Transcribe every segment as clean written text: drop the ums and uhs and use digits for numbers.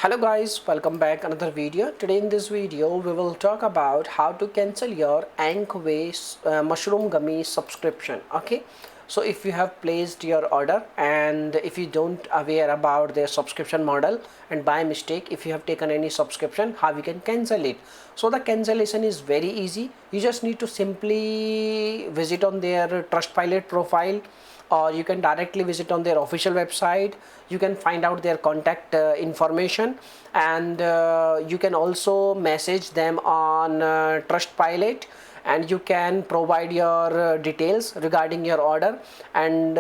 Hello guys, welcome back another video. Today in this video we will talk about how to cancel your Ankhway mushroom gummy subscription. Okay, so if you have placed your order and if you don't aware about their subscription model and by mistake if you have taken any subscription, how you can cancel it. So the cancellation is very easy. You just need to simply visit on their Trustpilot profile, or you can directly visit on their official website. You can find out their contact information, and you can also message them on Trustpilot, and you can provide your details regarding your order. And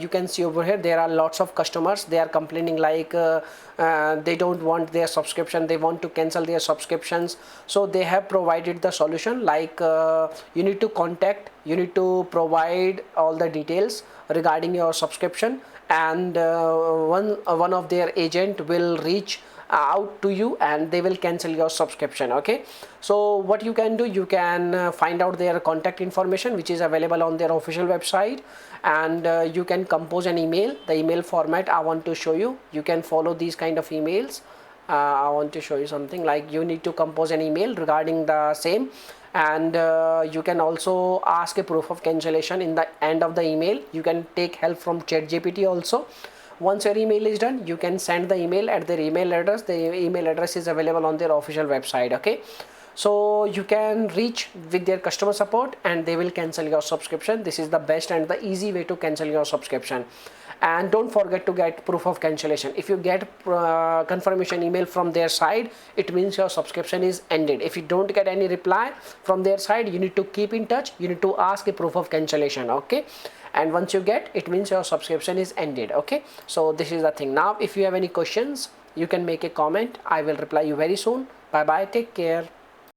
you can see over here there are lots of customers. They are complaining like they don't want their subscription, they want to cancel their subscriptions. So they have provided the solution like you need to provide all the details regarding your subscription, and one of their agent will reach out to you and they will cancel your subscription. Okay, so what you can do, you can find out their contact information which is available on their official website, and you can compose an email. The email format I want to show you. You can follow these kind of emails. I want to show you something like you need to compose an email regarding the same, and you can also ask a proof of cancellation in the end of the email. You can take help from ChatGPT also. Once your email is done, you can send the email at their email address. The email address is available on their official website. Okay, so you can reach with their customer support and they will cancel your subscription. This is the best and the easy way to cancel your subscription. And don't forget to get proof of cancellation. If you get confirmation email from their side, it means your subscription is ended. If you don't get any reply from their side, you need to keep in touch. You need to ask a proof of cancellation. Okay, and once you get, it means your subscription is ended. Okay, so this is the thing. Now if you have any questions, you can make a comment. I will reply you very soon. Bye bye, take care.